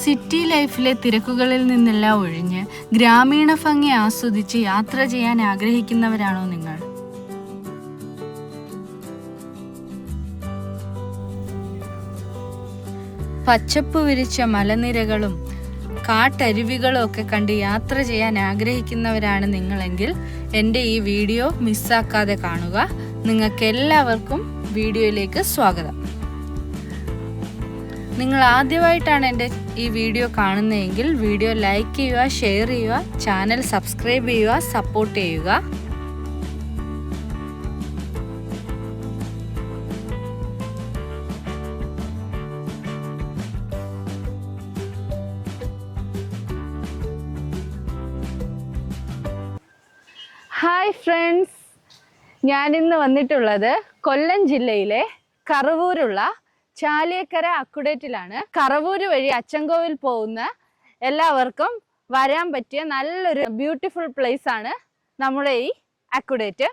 City ലൈഫിലെ തിരക്കുകളിൽ നിന്നെല്ലാം ഒഴിഞ്ഞ് ഗ്രാമീണ ഭംഗി ആസ്വദിച്ച് യാത്ര ചെയ്യാൻ ആഗ്രഹിക്കുന്നവരാണോ നിങ്ങൾ? പച്ചപ്പ് വിരിച്ച മലനിരകളും കാട്ടരുവികളും ഒക്കെ കണ്ട് യാത്ര ചെയ്യാൻ ആഗ്രഹിക്കുന്നവരാണ് നിങ്ങളെങ്കിൽ എൻ്റെ ഈ വീഡിയോ മിസ്സാക്കാതെ കാണുക. നിങ്ങൾക്ക് എല്ലാവർക്കും വീഡിയോയിലേക്ക് സ്വാഗതം. നിങ്ങൾ ആദ്യമായിട്ടാണ് എൻ്റെ ഈ വീഡിയോ കാണുന്നതെങ്കിൽ വീഡിയോ ലൈക്ക് ചെയ്യുക, ഷെയർ ചെയ്യുക, ചാനൽ സബ്സ്ക്രൈബ് ചെയ്യുക, സപ്പോർട്ട് ചെയ്യുക. ഹായ് ഫ്രണ്ട്സ്, ഞാനിന്ന് വന്നിട്ടുള്ളത് കൊല്ലം ജില്ലയിലെ കറവൂരുള്ള ചാലിയക്കര അക്കുഡേറ്റിലാണ്. കറവൂര് വഴി അച്ചൻകോവിൽ പോകുന്ന എല്ലാവർക്കും വരാൻ പറ്റിയ നല്ലൊരു ബ്യൂട്ടിഫുൾ പ്ലേസ് ആണ് നമ്മുടെ ഈ അക്കുഡേറ്റ്.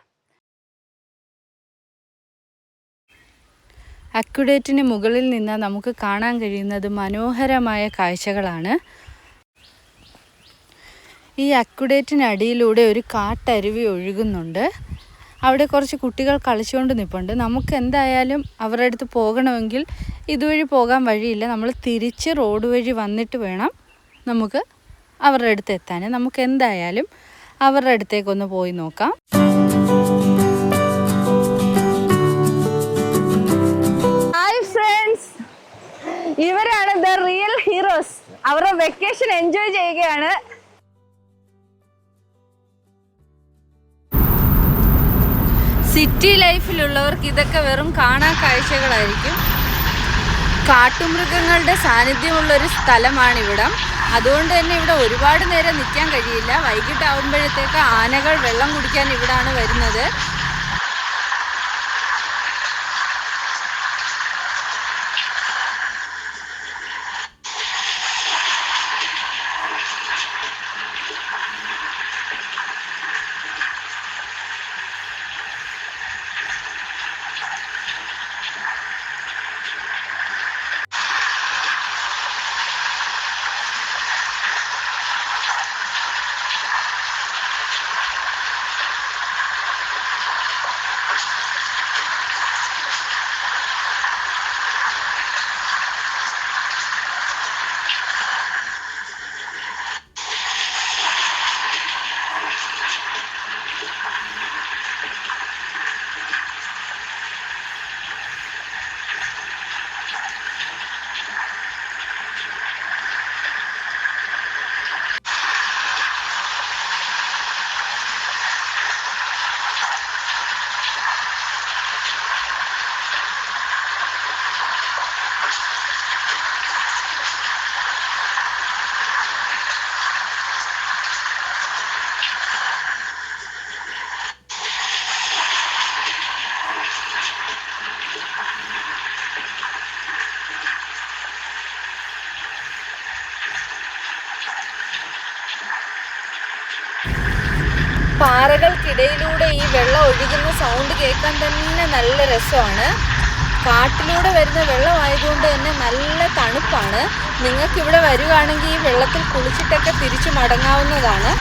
അക്കുഡേറ്റിന് മുകളിൽ നിന്ന് നമുക്ക് കാണാൻ കഴിയുന്നത് മനോഹരമായ കാഴ്ചകളാണ്. ഈ അക്കുഡേറ്റിനടിയിലൂടെ ഒരു കാട്ടരുവി ഒഴുകുന്നുണ്ട്. അവിടെ കുറച്ച് കുട്ടികൾ കളിച്ചുകൊണ്ട് നിൽപ്പുണ്ട്. നമുക്ക് എന്തായാലും അവരുടെ അടുത്ത് പോകണമെങ്കിൽ ഇതുവഴി പോകാൻ വഴിയില്ല. നമ്മൾ തിരിച്ച് റോഡ് വഴി വന്നിട്ട് വേണം നമുക്ക് അവരുടെ അടുത്ത് എത്താൻ. നമുക്ക് എന്തായാലും അവരുടെ അടുത്തേക്കൊന്ന് പോയി നോക്കാം. ഹായ് ഫ്രണ്ട്സ്, ഇവരാണ് ദ റിയൽ ഹീറോസ്. അവരുടെ വെക്കേഷൻ എൻജോയ് ചെയ്യുകയാണ്. സിറ്റി ലൈഫിലുള്ളവർക്ക് ഇതൊക്കെ വെറും കാണാൻ കാഴ്ചകളായിരിക്കും. കാട്ടുമൃഗങ്ങളുടെ സാന്നിധ്യമുള്ളൊരു സ്ഥലമാണിവിടം. അതുകൊണ്ട് തന്നെ ഇവിടെ ഒരുപാട് നേരം നിൽക്കാൻ കഴിയില്ല. വൈകിട്ടാവുമ്പോഴത്തേക്ക് ആനകൾ വെള്ളം കുടിക്കാൻ ഇവിടാണ് വരുന്നത്. പാറകൾക്കിടയിലൂടെ ഈ വെള്ളം ഒഴുകുന്ന സൗണ്ട് കേൾക്കാൻ തന്നെ നല്ല രസമാണ്. കാട്ടിലൂടെ വരുന്ന വെള്ളമായതുകൊണ്ട് തന്നെ നല്ല തണുപ്പാണ്. നിങ്ങൾക്കിവിടെ വരികയാണെങ്കിൽ ഈ വെള്ളത്തിൽ കുളിച്ചിട്ടൊക്കെ തിരിച്ചു മടങ്ങാവുന്നതാണ്.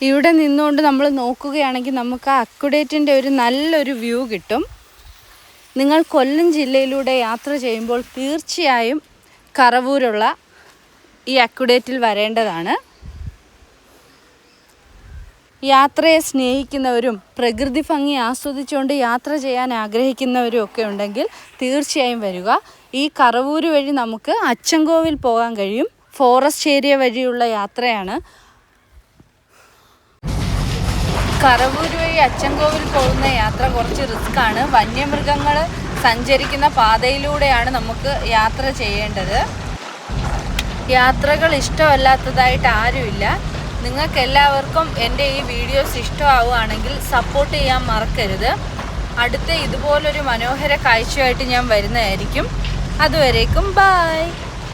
ഇവിടെ നിന്നുകൊണ്ട് നമ്മൾ നോക്കുകയാണെങ്കിൽ നമുക്ക് ആ അക്കുഡേറ്റിൻ്റെ ഒരു നല്ലൊരു വ്യൂ കിട്ടും. നിങ്ങൾ കൊല്ലം ജില്ലയിലൂടെ യാത്ര ചെയ്യുമ്പോൾ തീർച്ചയായും കറവൂരുള്ള ഈ അക്വഡേറ്റിൽ വരേണ്ടതാണ്. യാത്രയെ സ്നേഹിക്കുന്നവരും പ്രകൃതി ഭംഗി ആസ്വദിച്ചുകൊണ്ട് യാത്ര ചെയ്യാൻ ആഗ്രഹിക്കുന്നവരും ഒക്കെ ഉണ്ടെങ്കിൽ തീർച്ചയായും വരിക. ഈ കറവൂര് വഴി നമുക്ക് അച്ചൻകോവിൽ പോകാൻ കഴിയും. ഫോറസ്റ്റ് ഏരിയ വഴിയുള്ള യാത്രയാണ്. കറവൂര് വഴി അച്ചൻകോവിൽ പോകുന്ന യാത്ര കുറച്ച് റിസ്ക്കാണ്. വന്യമൃഗങ്ങൾ സഞ്ചരിക്കുന്ന പാതയിലൂടെയാണ് നമുക്ക് യാത്ര ചെയ്യേണ്ടത്. യാത്രകൾ ഇഷ്ടമല്ലാത്തതായിട്ട് ആരുമില്ല. നിങ്ങൾക്കെല്ലാവർക്കും എൻ്റെ ഈ വീഡിയോസ് ഇഷ്ടമാവുകയാണെങ്കിൽ സപ്പോർട്ട് ചെയ്യാൻ മറക്കരുത്. അടുത്ത ഇതുപോലൊരു മനോഹര കാഴ്ചയായിട്ട് ഞാൻ വരുന്നതായിരിക്കും. അതുവരേക്കും ബായ്.